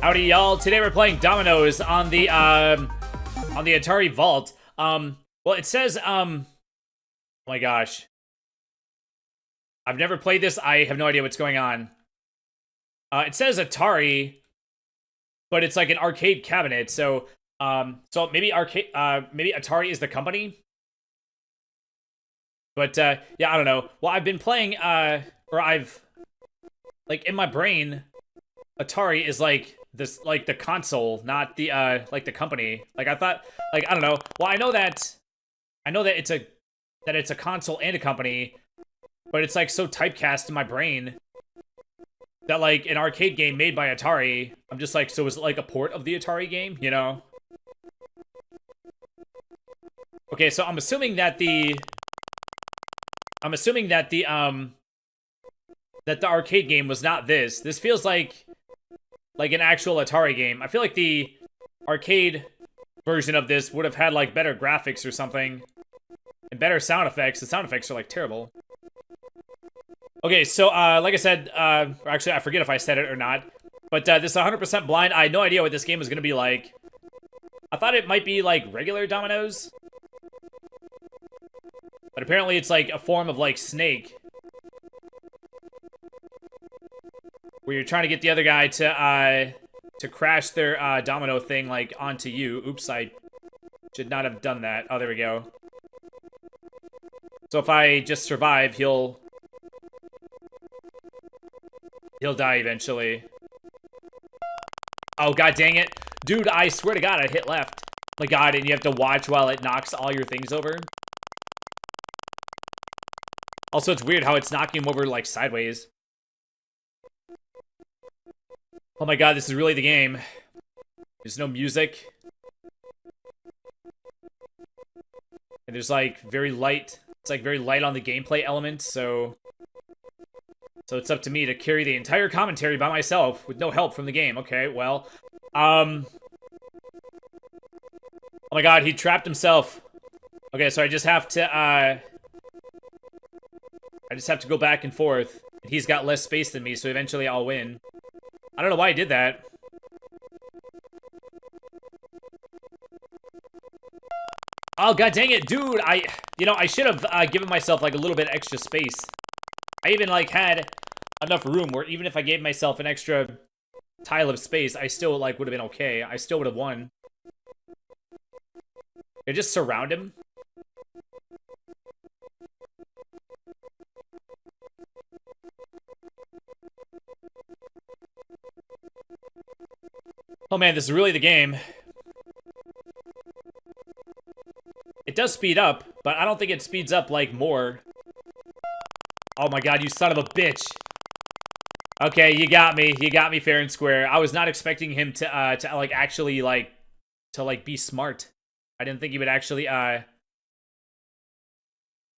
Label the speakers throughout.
Speaker 1: Howdy, y'all. Today we're playing Dominoes on the Atari Vault. Well, it says, oh my gosh. I've never played this. I have no idea what's going on. It says Atari, but it's like an arcade cabinet. So maybe maybe Atari is the company. But, yeah, I don't know. Well, I've been playing, like, in my brain, Atari is, like, this, like, the console, not the, like, the company. Like, I thought, like, I don't know. Well, I know that it's a console and a company, but it's, like, so typecast in my brain that, like, an arcade game made by Atari, I'm just like, so is it, like, a port of the Atari game, you know? Okay, so I'm assuming that the arcade game was not this. This feels like an actual Atari game. I feel like the arcade version of this would have had like better graphics or something and better sound effects. The sound effects are like terrible. Okay, so like I said, actually I forget if I said it or not, but this is 100% blind. I had no idea what this game was gonna be like. I thought it might be like regular dominoes, but apparently it's like a form of like Snake, where you're trying to get the other guy to crash their domino thing like onto you. Oops, I should not have done that. Oh, there we go. So if I just survive, he'll die eventually. Oh, god dang it. Dude, I swear to god, I hit left. My god, and you have to watch while it knocks all your things over. Also, it's weird how it's knocking them over, like, sideways. Oh my god, this is really the game. There's no music. And there's, like, very light. It's, like, very light on the gameplay elements, so it's up to me to carry the entire commentary by myself with no help from the game. Okay, well, oh my god, he trapped himself. Okay, so I just have to go back and forth. He's got less space than me, so eventually I'll win. I don't know why I did that. Oh, god dang it, dude, I should have given myself, like, a little bit extra space. I even, like, had enough room where even if I gave myself an extra tile of space, I still, like, would have been okay. I still would have won. I just surround him. Oh man, this is really the game. It does speed up, but I don't think it speeds up, like, more. Oh my god, you son of a bitch. Okay, you got me. You got me fair and square. I was not expecting him to like, actually, like, to, like, be smart. I didn't think he would actually, Oh,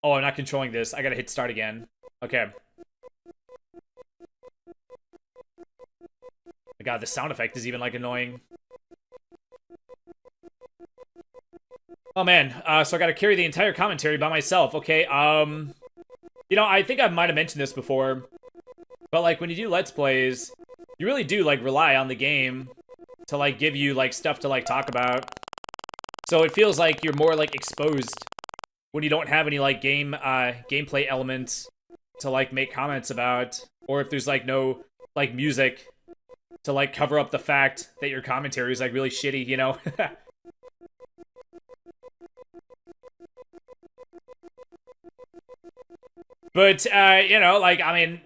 Speaker 1: I'm not controlling this. I gotta hit start again. Okay. My god, the sound effect is even, like, annoying. Oh, man. So I gotta carry the entire commentary by myself. Okay, you know, I think I might have mentioned this before, but, like, when you do Let's Plays, you really do, like, rely on the game to, like, give you, like, stuff to, like, talk about. So it feels like you're more, like, exposed when you don't have any, like, gameplay elements to, like, make comments about, or if there's, like, no, like, music to, like, cover up the fact that your commentary is, like, really shitty, you know? But, you know, like, I mean,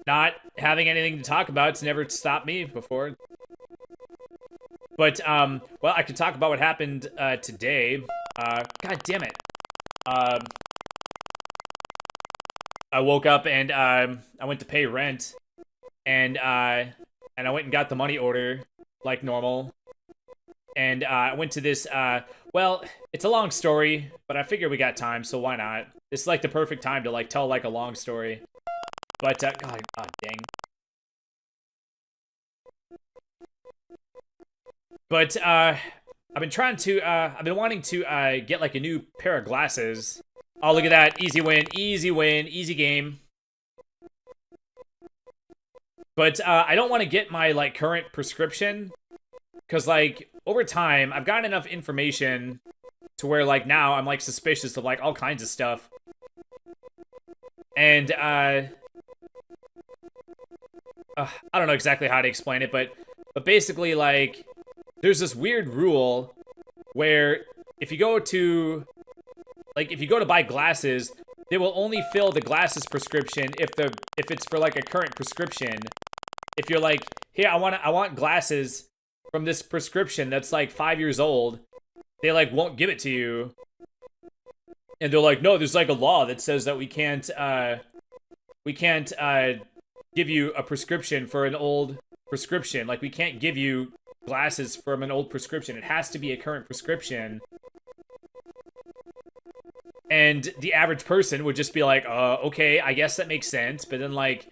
Speaker 1: not having anything to talk about's never stopped me before. But, well, I could talk about what happened, today. God damn it. I woke up and, I went to pay rent. And I went and got the money order, like normal. And, I went to this, well, it's a long story, but I figure we got time, so why not? This is, like, the perfect time to, like, tell, like, a long story. But, god, dang. But, I've been wanting to, get, like, a new pair of glasses. Oh, look at that. Easy win, easy game. But I don't want to get my like current prescription because like over time I've gotten enough information to where like now I'm like suspicious of like all kinds of stuff. And I don't know exactly how to explain it, but basically like there's this weird rule where if you go to buy glasses, they will only fill the glasses prescription if it's for like a current prescription. If you're like, here, I want glasses from this prescription that's like 5 years old, they like won't give it to you. And they're like, no, there's like a law that says that we can't give you a prescription for an old prescription. Like we can't give you glasses from an old prescription. It has to be a current prescription. And the average person would just be like, okay, I guess that makes sense. But then like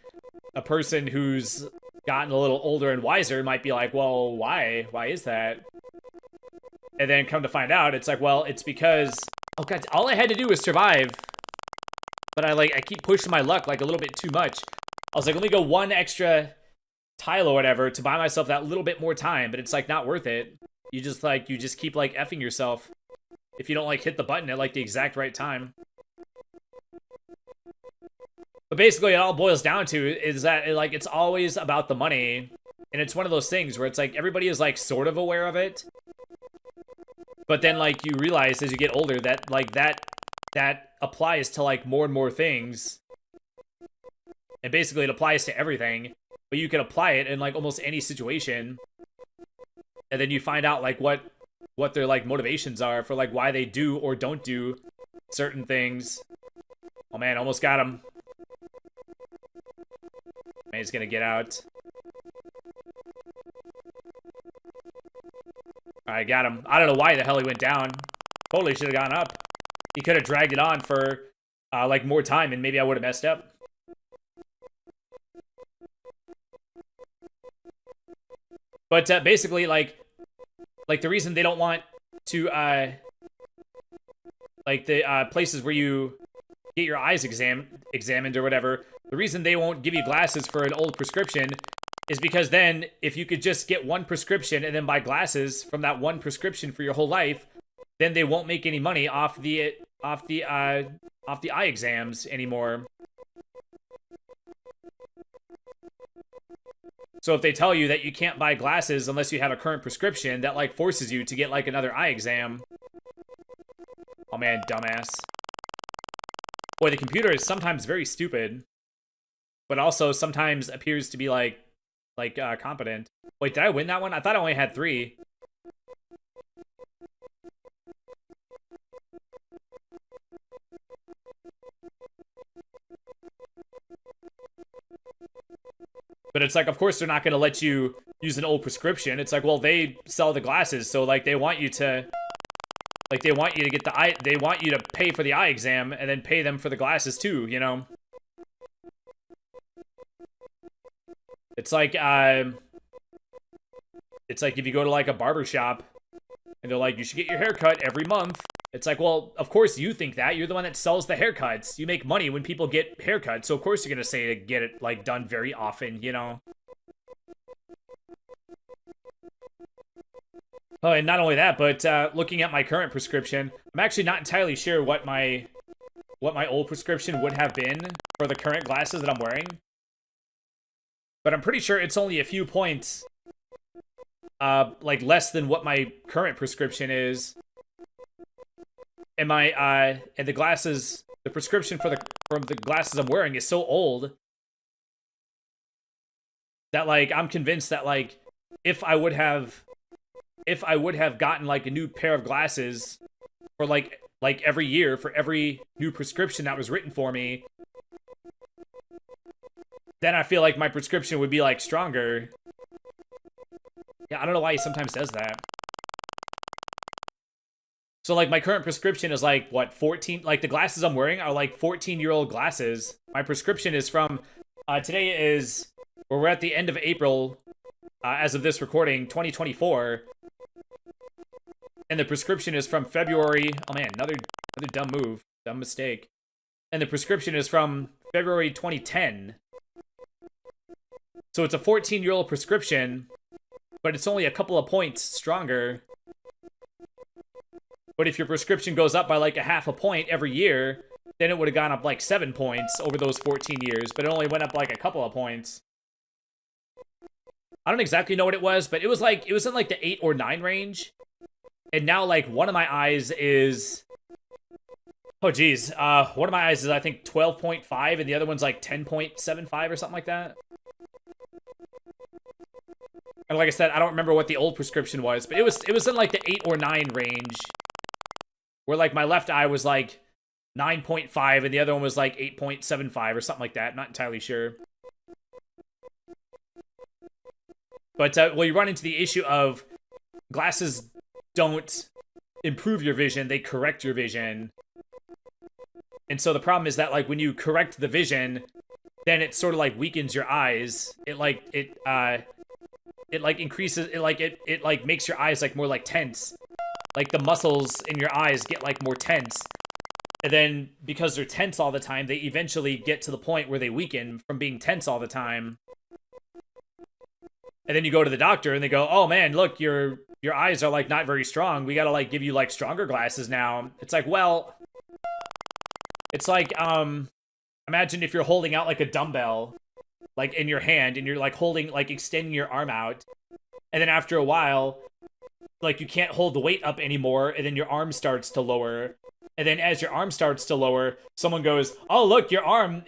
Speaker 1: a person who's gotten a little older and wiser might be like, well, why? Why is that? And then come to find out, it's like, well, it's because, oh god, all I had to do was survive. But I keep pushing my luck like a little bit too much. I was like, let me go one extra tile or whatever to buy myself that little bit more time, but it's like not worth it. You just keep like effing yourself if you don't like hit the button at like the exact right time. But basically it all boils down to is that like it's always about the money, and it's one of those things where it's like everybody is like sort of aware of it, but then like you realize as you get older that like that applies to like more and more things, and basically it applies to everything, but you can apply it in like almost any situation, and then you find out like what their like motivations are for like why they do or don't do certain things. Oh man, almost got him. Man, he's gonna get out. Alright, got him. I don't know why the hell he went down. Totally should have gone up. He could have dragged it on for like more time, and maybe I would have messed up. But basically, like the reason they don't want to, like the places where you get your eyes examined or whatever, the reason they won't give you glasses for an old prescription is because then if you could just get one prescription and then buy glasses from that one prescription for your whole life, then they won't make any money off the eye exams anymore. So if they tell you that you can't buy glasses unless you have a current prescription, that like forces you to get like another eye exam. Oh man, dumbass. Boy, the computer is sometimes very stupid, but also sometimes appears to be like competent. Wait, did I win that one? I thought I only had 3. But it's like, of course, they're not going to let you use an old prescription. It's like, well, they sell the glasses, so like they want you to, like they want you to get the eye, they want you to pay for the eye exam and then pay them for the glasses too, you know? It's like if you go to like a barber shop and they're like, you should get your hair cut every month. It's like, well, of course you think that. You're the one that sells the haircuts. You make money when people get haircuts, so of course you're gonna say to get it like done very often, you know? Oh, and not only that, but looking at my current prescription, I'm actually not entirely sure what my old prescription would have been for the current glasses that I'm wearing. But I'm pretty sure it's only a few points like less than what my current prescription is. And my and the glasses, the prescription from the glasses I'm wearing is so old that like I'm convinced that like if I would have gotten like a new pair of glasses for like every year for every new prescription that was written for me, then I feel like my prescription would be like stronger. Yeah, I don't know why he sometimes does that. So, like, my current prescription is, like, what, 14? Like, the glasses I'm wearing are, like, 14-year-old glasses. My prescription is from, today is, well, we're at the end of April, as of this recording, 2024. And the prescription is from February, oh man, another dumb move, dumb mistake. And the prescription is from February 2010. So it's a 14-year-old prescription, but it's only a couple of points stronger. But if your prescription goes up by like a half a point every year, then it would have gone up like 7 points over those 14 years, but it only went up like a couple of points. I don't exactly know what it was, but it was in like the 8 or 9 range. And now like one of my eyes is, oh geez, one of my eyes is I think 12.5 and the other one's like 10.75 or something like that. And like I said, I don't remember what the old prescription was, but it was in like the 8 or 9 range. Where like my left eye was like 9.5 and the other one was like 8.75 or something like that. I'm not entirely sure. But well, you run into the issue of glasses don't improve your vision, they correct your vision. And so the problem is that like when you correct the vision, then it sort of like weakens your eyes. It increases it like makes your eyes like more like tense. Like the muscles in your eyes get like more tense. And then because they're tense all the time, they eventually get to the point where they weaken from being tense all the time. And then you go to the doctor and they go, "Oh man, look, your eyes are like not very strong. We got to like give you like stronger glasses now." It's like, well, it's like imagine if you're holding out like a dumbbell like in your hand and you're like holding like extending your arm out. And then after a while, like you can't hold the weight up anymore and then your arm starts to lower. And then as your arm starts to lower, someone goes, "Oh, look, your arm,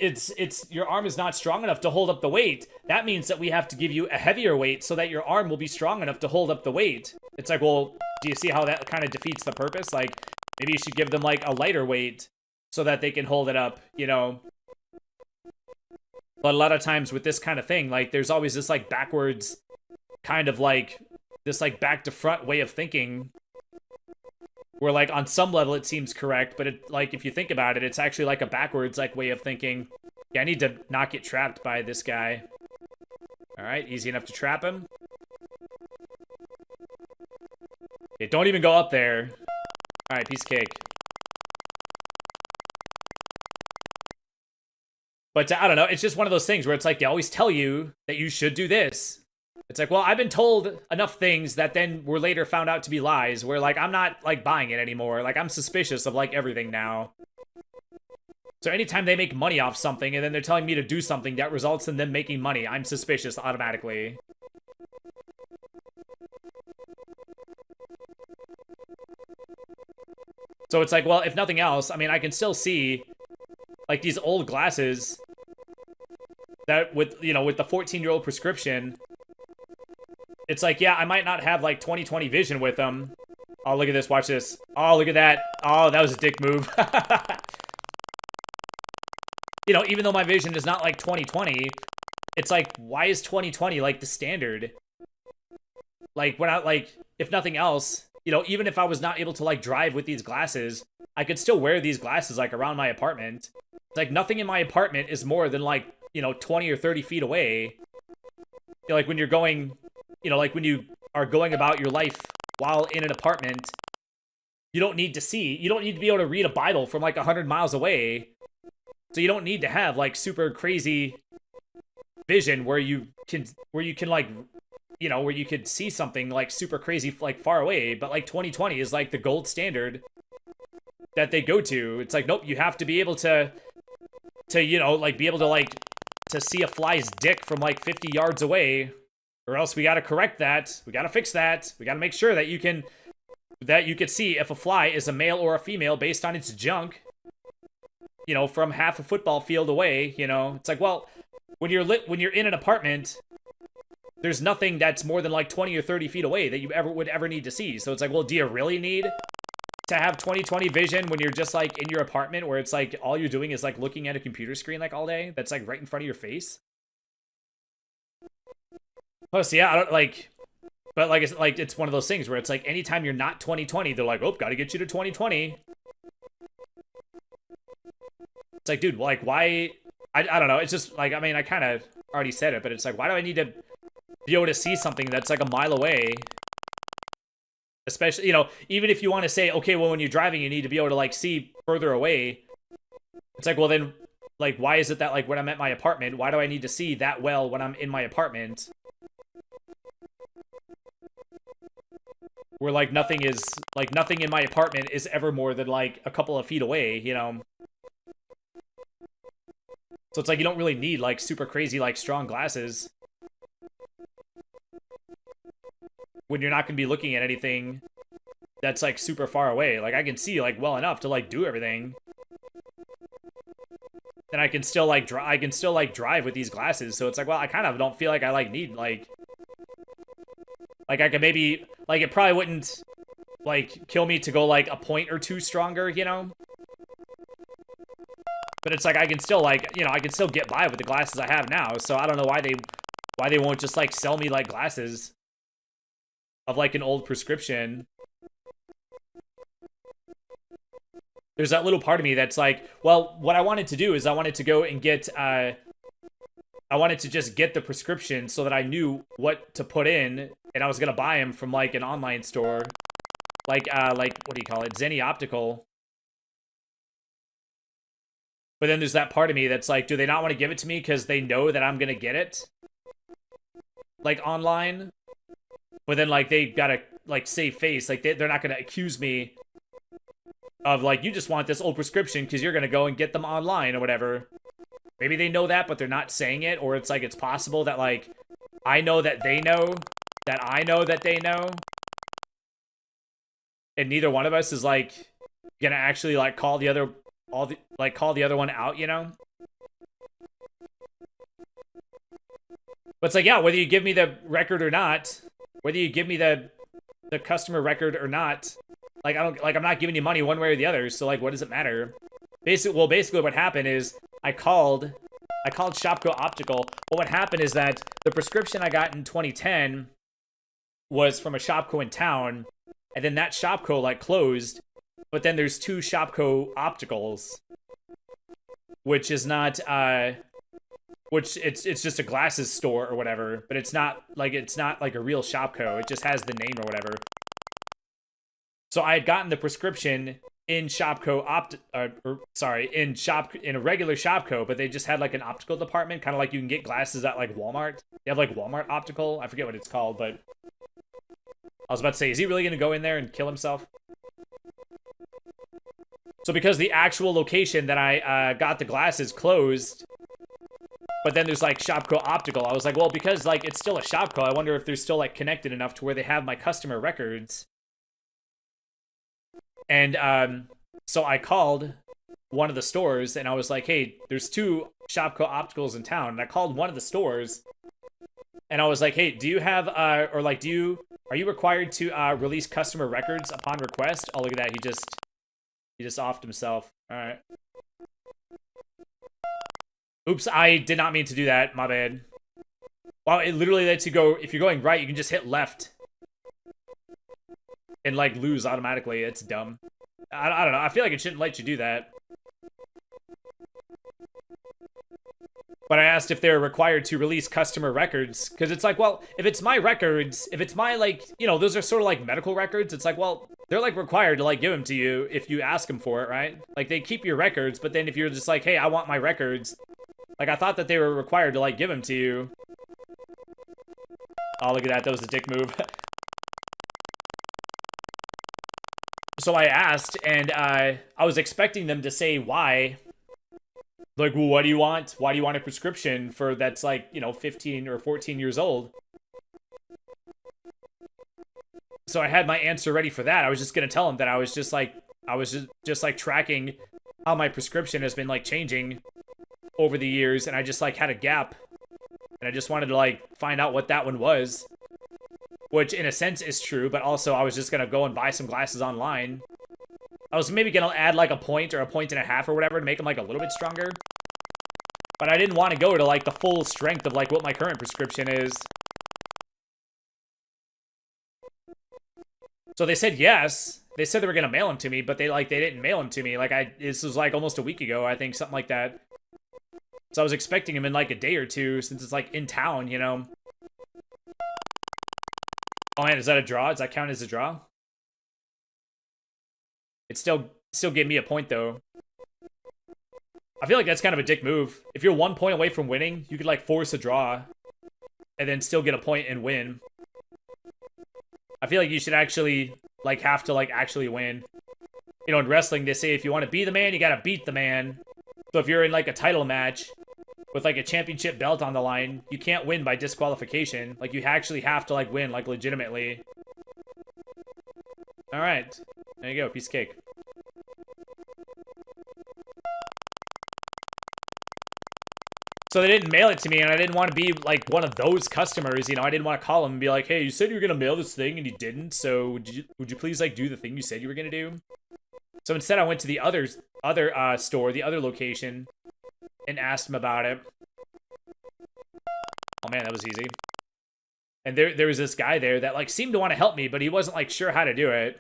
Speaker 1: your arm is not strong enough to hold up the weight. That means that we have to give you a heavier weight so that your arm will be strong enough to hold up the weight." It's like, well, do you see how that kind of defeats the purpose? Like, maybe you should give them like a lighter weight so that they can hold it up, you know? But a lot of times with this kind of thing, like there's always this like backwards kind of like, this like back to front way of thinking where like on some level it seems correct, but it like if you think about it, it's actually like a backwards like way of thinking. Yeah, I need to not get trapped by this guy. All right, easy enough to trap him. Okay, don't even go up there. All right, piece of cake. But I don't know, it's just one of those things where it's like they always tell you that you should do this. It's like, well, I've been told enough things that then were later found out to be lies, where, like, I'm not, like, buying it anymore. Like, I'm suspicious of, like, everything now. So anytime they make money off something, and then they're telling me to do something that results in them making money, I'm suspicious automatically. So it's like, well, if nothing else, I mean, I can still see, like, these old glasses that with, you know, with the 14-year-old prescription, it's like, yeah, I might not have, like, 20/20 vision with them. Oh, look at this. Watch this. Oh, look at that. Oh, that was a dick move. You know, even though my vision is not, like, 20/20, it's like, why is 20/20, like, the standard? Like, when I, like, if nothing else, you know, even if I was not able to, like, drive with these glasses, I could still wear these glasses, like, around my apartment. It's like, nothing in my apartment is more than, like, you know, 20 or 30 feet away. You know, like, when you're going... You know, like when you are going about your life while in an apartment, you don't need to see. You don't need to be able to read a Bible from like 100 miles away. So you don't need to have like super crazy vision where you can like, you know, where you could see something like super crazy like far away. But like 20/20 is like the gold standard that they go to. It's like, nope, you have to be able to you know, like be able to like to see a fly's dick from like 50 yards away. Or else we gotta correct that. We gotta fix that. We gotta make sure that you can see if a fly is a male or a female based on its junk. You know, from half a football field away. You know, it's like, well, when you're in an apartment, there's nothing that's more than like 20 or 30 feet away that you would ever need to see. So it's like, well, do you really need to have 20/20 vision when you're just like in your apartment where it's like all you're doing is like looking at a computer screen like all day that's like right in front of your face? Plus, yeah, I don't like, but like it's one of those things where it's like anytime you're not 20/20, they're like, oh, gotta get you to 20/20. It's like, dude, like, why? I don't know. It's just like, I mean, I kind of already said it, but it's like, why do I need to be able to see something that's like a mile away? Especially, you know, even if you want to say, okay, well, when you're driving, you need to be able to like see further away. It's like, well, then like, why is it that, like, when I'm at my apartment, why do I need to see that well when I'm in my apartment? Where, like, nothing in my apartment is ever more than, like, a couple of feet away, you know? So it's like, you don't really need, like, super crazy, like, strong glasses when you're not going to be looking at anything that's, like, super far away. Like, I can see, like, well enough to, like, do everything. And I can still, like, drive with these glasses. So it's like, well, I kind of don't feel like I, like, need, like, I could maybe, like, it probably wouldn't, like, kill me to go, like, a point or two stronger, you know? But it's like, I can still, like, you know, I can still get by with the glasses I have now. So I don't know why they won't just, like, sell me, like, glasses of, like, an old prescription. There's that little part of me that's like, well, what I wanted to do is I wanted to go and get, I wanted to just get the prescription so that I knew what to put in, and I was gonna buy them from, like, an online store, like, what do you call it, Zenny Optical. But then there's that part of me that's like, do they not want to give it to me because they know that I'm gonna get it, like, online? But then, like, they gotta, like, save face, like, they're not gonna accuse me of, like, you just want this old prescription because you're gonna go and get them online or whatever. Maybe they know that, but they're not saying it, or it's like, it's possible that, like, I know that they know that I know that they know, and neither one of us is, like, gonna actually, like, call the other one out, you know? But it's like, yeah, whether you give me the record or not, whether you give me the customer record or not, like, I'm not giving you money one way or the other, so, like, what does it matter? Basically what happened is I called Shopko Optical, but what happened is that the prescription I got in 2010 was from a Shopko in town, and then that Shopko, like, closed, but then there's two Shopko Opticals, which is not, which it's just a glasses store or whatever, but it's not like a real Shopko. It just has the name or whatever. So I had gotten the prescription in Shopko in a regular Shopko, but they just had, like, an optical department, kind of like you can get glasses at, like, Walmart. They have, like, Walmart Optical. I forget what it's called, but I was about to say, is he really gonna go in there and kill himself? So because the actual location that I got the glasses closed, but then there's, like, Shopko Optical, I was like, well, because, like, it's still a Shopko, I wonder if they're still, like, connected enough to where they have my customer records. And so I called one of the stores, and I was like, hey, there's two Shopko Opticals in town. And I called one of the stores, and I was like, hey, do you have, are you required to release customer records upon request? Oh, look at that, he just offed himself. All right. Oops, I did not mean to do that, my bad. Wow, it literally lets you go, if you're going right, you can just hit left and, like, lose automatically. It's dumb. I don't know. I feel like it shouldn't let you do that. But I asked if they're required to release customer records, because it's like, well, if it's my records, if it's my, like, you know, those are sort of like medical records, it's like, well, they're, like, required to, like, give them to you if you ask them for it, right? Like, they keep your records, but then if you're just like, hey, I want my records, like, I thought that they were required to, like, give them to you. Oh, look at that. That was a dick move. So I asked, and I was expecting them to say why. Like, well, what do you want? Why do you want a prescription for that's, like, you know, 15 or 14 years old? So I had my answer ready for that. I was just gonna tell them that I was just like tracking how my prescription has been, like, changing over the years, and I just, like, had a gap, and I just wanted to, like, find out what that one was. Which, in a sense, is true, but also I was just gonna go and buy some glasses online. I was maybe gonna add, like, a point or a point and a half or whatever to make them, like, a little bit stronger. But I didn't want to go to, like, the full strength of, like, what my current prescription is. So they said yes. They said they were gonna mail them to me, but they didn't mail them to me. Like, this was, like, almost a week ago, I think, something like that. So I was expecting them in, like, a day or two, since it's, like, in town, you know? Oh man, is that a draw? Does that count as a draw? It still gave me a point, though. I feel like that's kind of a dick move. If you're 1 point away from winning, you could like force a draw and then still get a point and win. I feel like you should actually like have to like actually win. You know, in wrestling, they say if you want to be the man, you gotta beat the man. So if you're in like a title match with like a championship belt on the line, you can't win by disqualification. Like you actually have to like win like legitimately. All right, there you go, piece of cake. So they didn't mail it to me, and I didn't want to be like one of those customers, you know. I didn't want to call them and be like, "Hey, you said you were gonna mail this thing and you didn't. So would you please like do the thing you said you were gonna do?" So instead, I went to the other store, the other location, and asked them about it. Oh man, that was easy. And there was this guy there that like seemed to want to help me, but he wasn't like sure how to do it.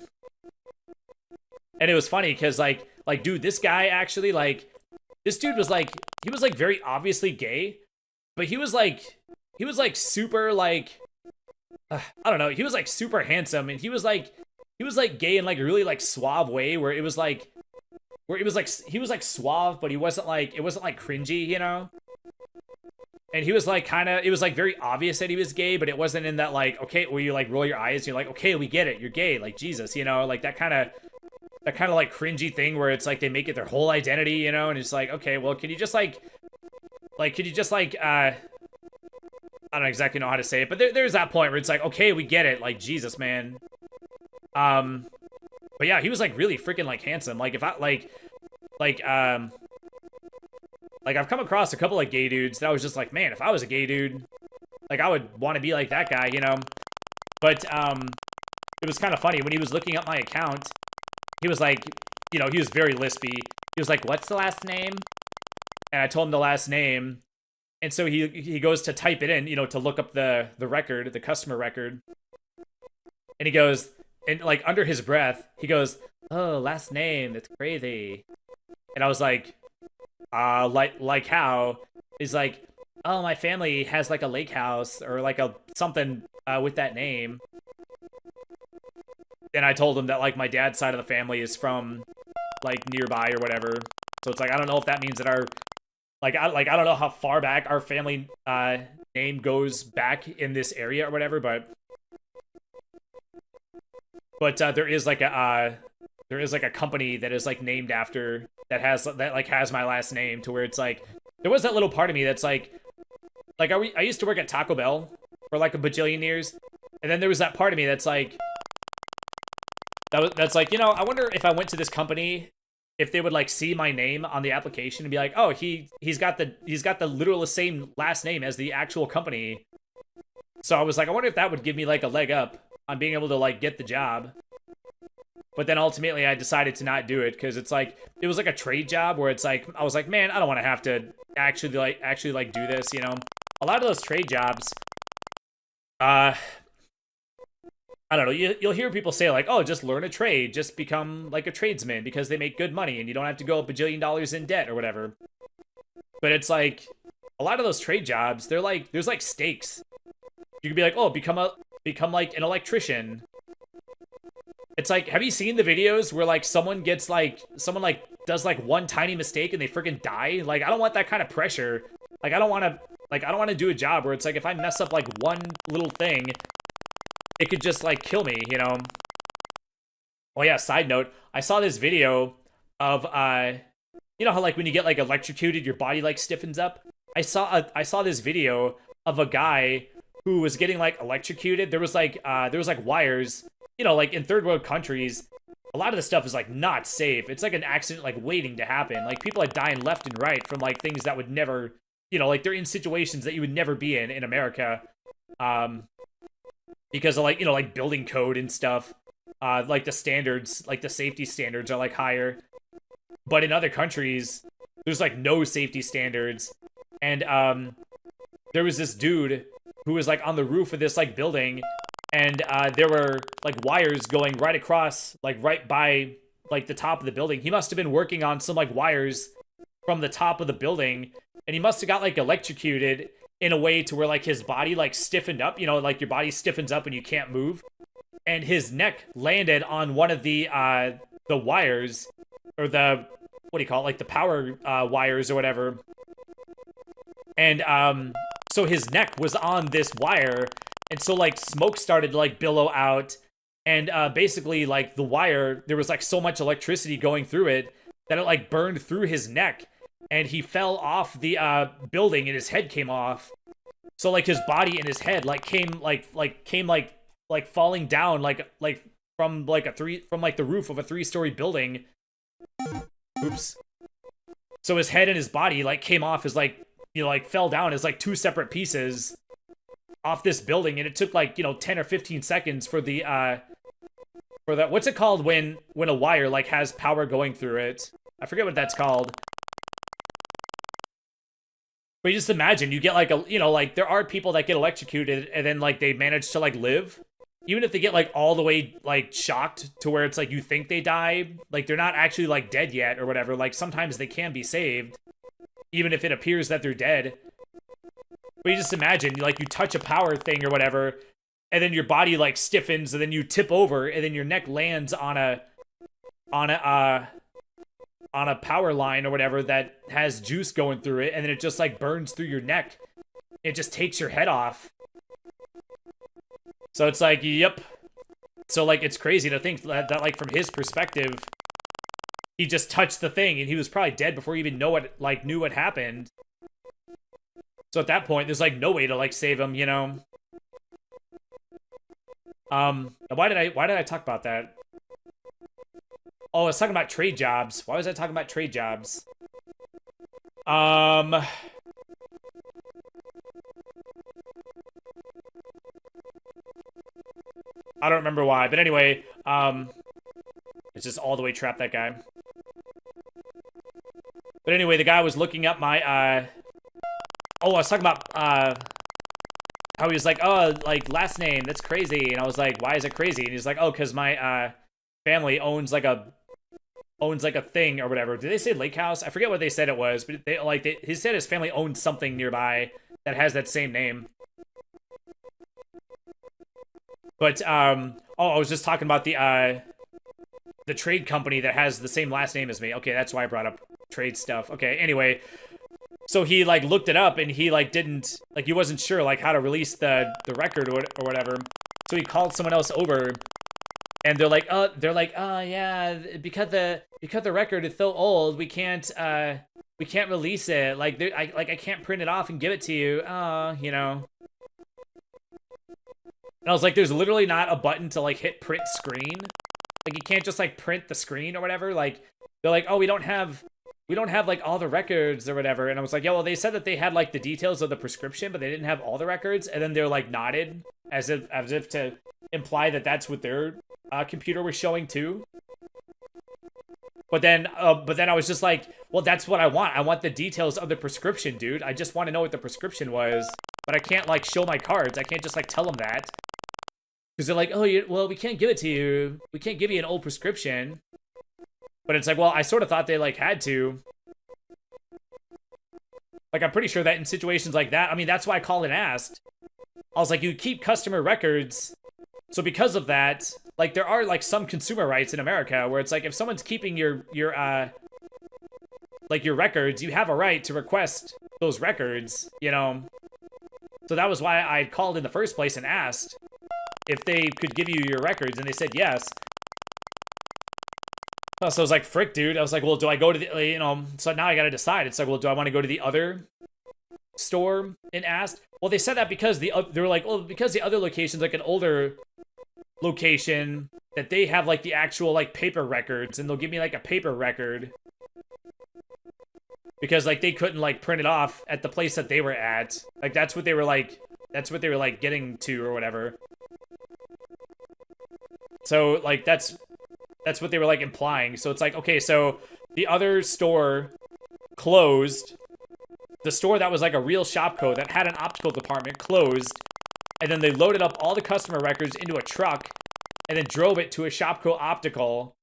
Speaker 1: And it was funny because like dude, this guy actually like. This dude was like, he was like very obviously gay, but he was like super like, I don't know, he was like super handsome, and he was like gay in like a really like suave way where he was like suave, but he wasn't like, it wasn't like cringy, you know? And he was like kind of, it was like very obvious that he was gay, but it wasn't in that like, okay, where you like roll your eyes and you're like, okay, we get it, you're gay, like Jesus, you know, like that kind of like cringy thing where it's like they make it their whole identity, you know, and it's like, okay, well, can you just I don't exactly know how to say it, but there's that point where it's like, okay, we get it, like Jesus, man. But yeah, he was like really freaking like handsome. Like if I like I've come across a couple like gay dudes that I was just like, man, if I was a gay dude, like I would want to be like that guy, you know. But it was kind of funny when he was looking up my account. He was like, you know, he was very lispy. He was like, "What's the last name?" And I told him the last name. And so he goes to type it in, you know, to look up the record, the customer record. And he goes, and like under his breath, he goes, "Oh, last name, that's crazy." And I was like how? He's like, "Oh, my family has like a lake house or like a something with that name." And I told him that like my dad's side of the family is from like nearby or whatever. So it's like, I don't know if that means that our I don't know how far back our family name goes back in this area or whatever, but there is like a company that is like named after that has my last name, to where it's like there was that little part of me that's like I used to work at Taco Bell for like a bajillion years, and then there was that part of me that's like that's like, you know, I wonder if I went to this company, if they would like see my name on the application and be like, "Oh, he's got the literal same last name as the actual company." So I was like, I wonder if that would give me like a leg up on being able to like get the job. But then ultimately I decided to not do it because it's like it was like a trade job where it's like I was like, man, I don't want to have to actually do this, you know. A lot of those trade jobs, I don't know, you'll hear people say like, "Oh, just learn a trade, just become like a tradesman because they make good money and you don't have to go $1 bajillion in debt or whatever." But it's like a lot of those trade jobs, they're like, there's like stakes. You could be like, "Oh, become like an electrician." It's like, have you seen the videos where like someone does like one tiny mistake and they freaking die? Like, I don't want that kind of pressure. Like, I don't want to do a job where it's like if I mess up like one little thing, it could just like kill me, you know. Oh yeah, side note, I saw this video of you know how like when you get like electrocuted, your body like stiffens up? I saw this video of a guy who was getting like electrocuted. There was like wires, you know, like in third world countries, a lot of this stuff is like not safe. It's like an accident like waiting to happen. Like people are dying left and right from like things that would never, you know, like they're in situations that you would never be in America. Because of like, you know, like building code and stuff, like the standards, like the safety standards are like higher. But in other countries, there's like no safety standards. And there was this dude who was like on the roof of this like building, and there were like wires going right across, like right by like the top of the building. He must have been working on some like wires from the top of the building, and he must have got like electrocuted in a way to where like his body like stiffened up, you know, like your body stiffens up and you can't move, and his neck landed on one of the wires, or what do you call it, like the power wires or whatever. And so his neck was on this wire, and so like smoke started to like billow out, and basically like the wire, there was like so much electricity going through it that it like burned through his neck, and he fell off the building and his head came off. So like his body and his head like came falling down like from like the roof of a 3-story building. Oops. So his head and his body like came off as like, you know, like fell down as like 2 separate pieces off this building, and it took like, you know, 10 or 15 seconds for the for that, what's it called when a wire like has power going through it? I forget what that's called. But you just imagine you get like a, you know, like there are people that get electrocuted and then like they manage to like live. Even if they get like all the way like shocked to where it's like you think they died, like they're not actually like dead yet or whatever. Like sometimes they can be saved, even if it appears that they're dead. But you just imagine like you touch a power thing or whatever, and then your body like stiffens, and then you tip over, and then your neck lands on a power line or whatever that has juice going through it, and then it just like burns through your neck. It just takes your head off. So it's like, yep. So like it's crazy to think that like from his perspective, he just touched the thing and he was probably dead before he even knew what happened. So at that point, there's like no way to like save him, you know. Why did I talk about that? Oh, I was talking about trade jobs. Why was I talking about trade jobs? I don't remember why, but anyway, it's just all the way trapped, that guy. But anyway, the guy was looking up my, oh, I was talking about, how he was like, oh, like, last name, that's crazy. And I was like, why is it crazy? And he's like, oh, because my, family owns like a thing or whatever. Did they say lake house? I forget what they said it was, but he said his family owns something nearby that has that same name. But oh, I was just talking about the trade company that has the same last name as me. Okay, that's why I brought up trade stuff. Okay, anyway, so he like looked it up and he like didn't, like he wasn't sure like how to release the record or whatever. So he called someone else over, and they're like, oh yeah, because the record is so old, we can't release it. Like I can't print it off and give it to you. You know. And I was like, there's literally not a button to like hit print screen. Like you can't just like print the screen or whatever. Like they're like, oh, we don't have like all the records or whatever. And I was like, yeah, well, they said that they had like the details of the prescription, but they didn't have all the records. And then they're like nodded as if to imply that that's what their computer was showing too. But then I was just like, well, that's what I want. I want the details of the prescription, dude. I just want to know what the prescription was. But I can't like show my cards. I can't just like tell them that. Because they're like, oh, well, we can't give it to you. We can't give you an old prescription. But it's like, well, I sort of thought they, like, had to. Like, I'm pretty sure that in situations like that, I mean, that's why I called and asked. I was like, you keep customer records. So because of that, like, there are, like, some consumer rights in America where it's like, if someone's keeping your records, you have a right to request those records, you know? So that was why I called in the first place and asked if they could give you your records, and they said yes. So I was like, frick, dude. I was like, well, do I go to the, you know, so now I gotta decide. It's like, well, do I want to go to the other store and ask? Well, they said that because they were like, well, because the other location's like an older location, that they have like the actual like paper records, and they'll give me like a paper record. Because like they couldn't like print it off at the place that they were at. Like that's what they were like getting to or whatever. So, like, that's what they were, like, implying. So it's like, okay, so the other store closed. The store that was, like, a real Shopko that had an optical department closed. And then they loaded up all the customer records into a truck and then drove it to a Shopko optical.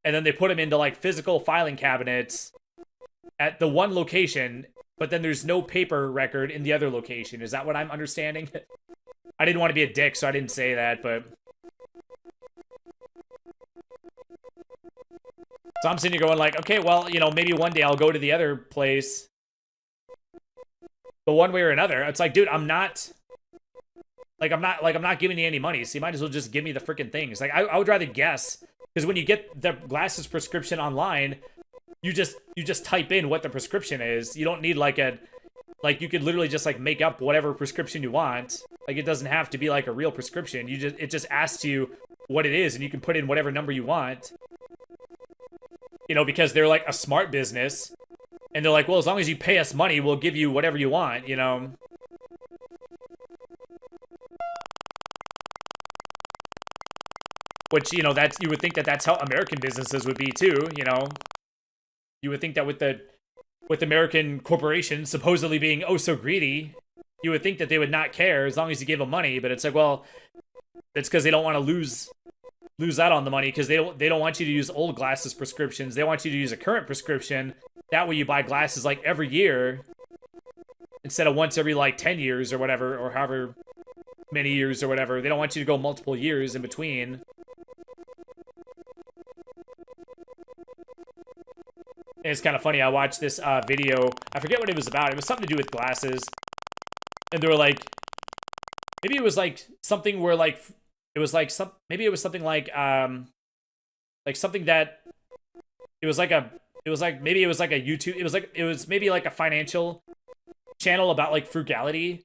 Speaker 1: And then they put them into, like, physical filing cabinets at the one location. But then there's no paper record in the other location. Is that what I'm understanding? I didn't want to be a dick, so I didn't say that, but... So I'm sitting here going like, okay, well, you know, maybe one day I'll go to the other place. But one way or another, it's like, dude, I'm not giving you any money. So you might as well just give me the freaking things. Like, I would rather guess, because when you get the glasses prescription online, you just type in what the prescription is. You don't need like you could literally just like make up whatever prescription you want. Like, it doesn't have to be like a real prescription. It just asks you what it is, and you can put in whatever number you want. You know, because they're like a smart business, and they're like, well, as long as you pay us money, we'll give you whatever you want, you know. Which, you know, you would think that that's how American businesses would be too, you know. You would think that with American corporations supposedly being oh so greedy, you would think that they would not care as long as you give them money. But it's like, well, it's because they don't want to lose out on the money, because they don't want you to use old glasses prescriptions. They want you to use a current prescription. That way you buy glasses like every year instead of once every like 10 years or whatever, or however many years or whatever. They don't want you to go multiple years in between. And it's kind of funny. I watched this video. I forget what it was about. It was something to do with glasses. And they were like, maybe it was like something where like, it was like maybe it was something like something that, maybe it was like a YouTube, it was maybe like a financial channel about like frugality.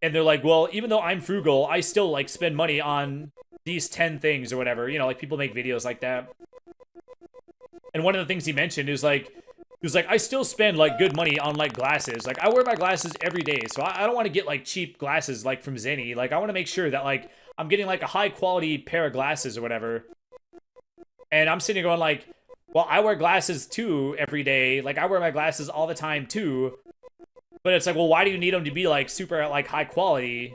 Speaker 1: And they're like, well, even though I'm frugal, I still like spend money on these 10 things or whatever. You know, like people make videos like that. And one of the things he mentioned is like, he was like, I still spend like good money on like glasses. Like, I wear my glasses every day, so I don't want to get like cheap glasses like from Zenny. Like, I want to make sure that like I'm getting like a high quality pair of glasses or whatever. And I'm sitting there going like, well, I wear glasses too every day. Like, I wear my glasses all the time too. But it's like, well, why do you need them to be like super like high quality?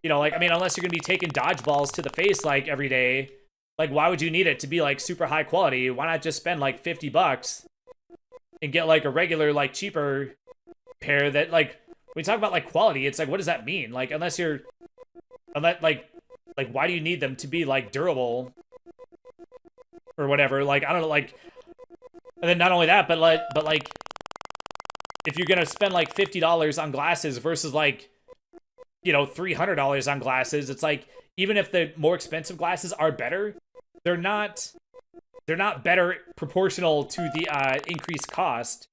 Speaker 1: You know, like, I mean, unless you're gonna be taking dodgeballs to the face like every day. Like, why would you need it to be, like, super high quality? Why not just spend, like, $50 and get, like, a regular, like, cheaper pair that, like, when you talk about, like, quality, it's like, what does that mean? Like, unless, like, why do you need them to be, like, durable? Or whatever. Like, I don't know, like, and then not only that, but, like, if you're gonna spend, like, $50 on glasses versus, like, you know, $300 on glasses, it's like, even if the more expensive glasses are better, they're not better proportional to the increased cost.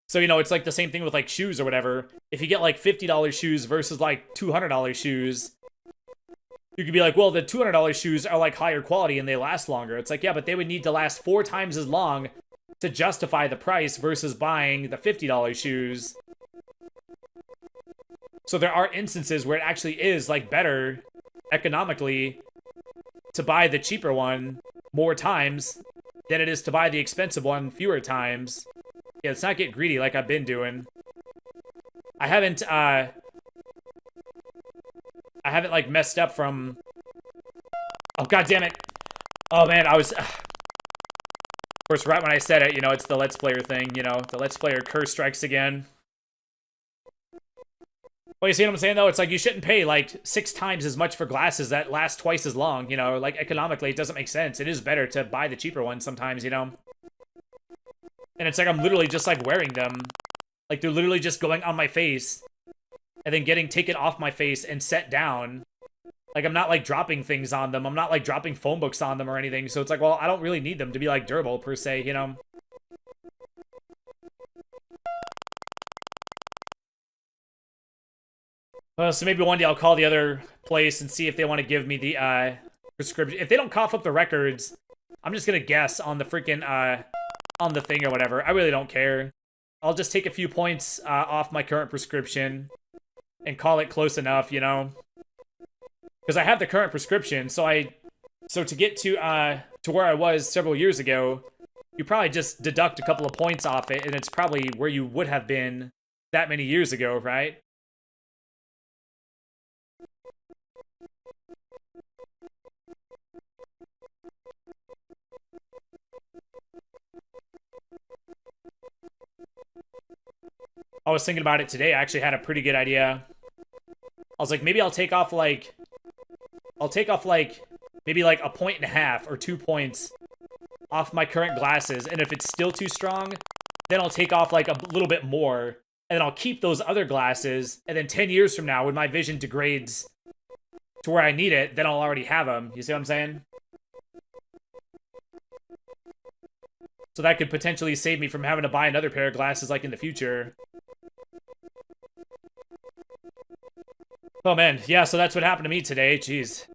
Speaker 1: So, you know, it's like the same thing with like shoes or whatever. If you get like $50 shoes versus like $200 shoes, you could be like, well, the $200 shoes are like higher quality and they last longer. It's like, yeah, but they would need to last 4 times as long to justify the price versus buying the $50 shoes. So there are instances where it actually is like better economically to buy the cheaper one more times than it is to buy the expensive one fewer times. Yeah, let's not get greedy like I've been doing. I haven't like messed up from. Oh, god damn it. Oh man, I was of course right when I said it, you know, it's the Let's Player thing, you know, the Let's Player curse strikes again. Well, you see what I'm saying, though? It's like you shouldn't pay, like, 6 times as much for glasses that last twice as long, you know? Like, economically, it doesn't make sense. It is better to buy the cheaper ones sometimes, you know? And it's like I'm literally just, like, wearing them. Like, they're literally just going on my face and then getting taken off my face and set down. Like, I'm not, like, dropping things on them. I'm not, like, dropping phone books on them or anything. So it's like, well, I don't really need them to be, like, durable, per se, you know? So maybe one day I'll call the other place and see if they want to give me the prescription. If they don't cough up the records, I'm just gonna guess on the freaking on the thing or whatever. I really don't care. I'll just take a few points off my current prescription and call it close enough, you know. Because I have the current prescription, so to get to where I was several years ago, you probably just deduct a couple of points off it, and it's probably where you would have been that many years ago, right? I was thinking about it today. I actually had a pretty good idea. I was like, maybe I'll take off like maybe like a point and a half or 2 points off my current glasses. And if it's still too strong, then I'll take off like a little bit more. And then I'll keep those other glasses. And then 10 years from now, when my vision degrades to where I need it, then I'll already have them. You see what I'm saying? So that could potentially save me from having to buy another pair of glasses like in the future. Oh man, yeah, so that's what happened to me today. Jeez.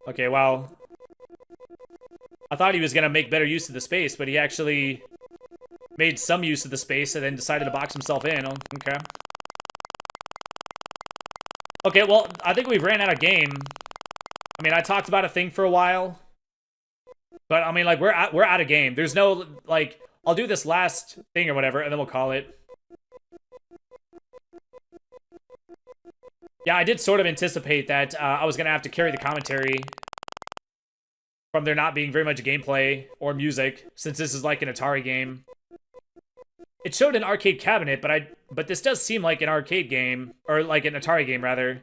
Speaker 1: Okay, well, I thought he was gonna make better use of the space, but he actually made some use of the space and then decided to box himself in. Oh, okay. Okay, well, I think we've ran out of game. I mean, I talked about a thing for a while, but I mean, like, we're out of game. There's no, like, I'll do this last thing or whatever, and then we'll call it. Yeah, I did sort of anticipate that I was gonna have to carry the commentary from there not being very much gameplay or music, since this is like an Atari game. It showed an arcade cabinet, but this does seem like an arcade game, or like an Atari game, rather.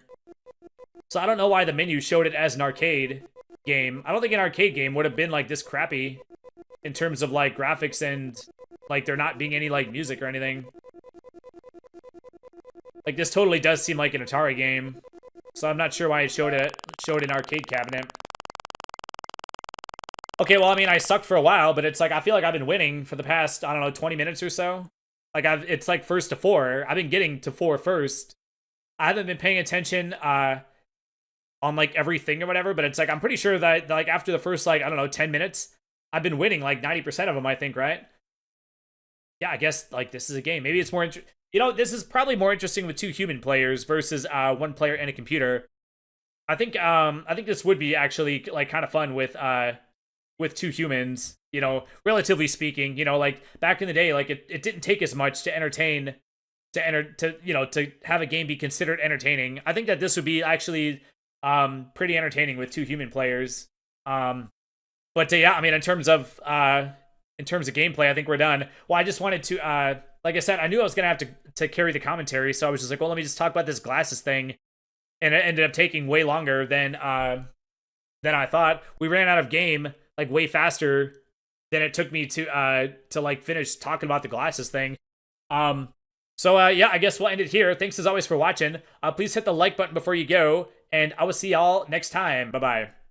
Speaker 1: So I don't know why the menu showed it as an arcade game. I don't think an arcade game would have been like this crappy in terms of like graphics and like there not being any like music or anything. Like this totally does seem like an Atari game. So I'm not sure why it showed an arcade cabinet. Okay, well, I mean, I sucked for a while, but it's like I feel like I've been winning for the past, I don't know, 20 minutes or so. Like it's like first to 4. I've been getting to 4 first. I haven't been paying attention on like everything or whatever, but it's like I'm pretty sure that like after the first like I don't know 10 minutes, I've been winning like 90% of them, I think, right? Yeah, I guess like this is a game. Maybe it's more you know, this is probably more interesting with 2 human players versus 1 player and a computer. I think this would be actually like kind of fun with 2 humans, you know, relatively speaking. You know, like back in the day, like it didn't take as much to entertain to have a game be considered entertaining. I think that this would be actually pretty entertaining with 2 human players. But yeah, I mean, in terms of gameplay, I think we're done. Well, I just wanted to like I said, I knew I was gonna have to carry the commentary, so I was just like, well, let me just talk about this glasses thing, and it ended up taking way longer than I thought. We ran out of game like way faster than it took me to like finish talking about the glasses thing. So yeah, I guess we'll end it here. Thanks as always for watching. Please hit the like button before you go, and I will see y'all next time. Bye bye.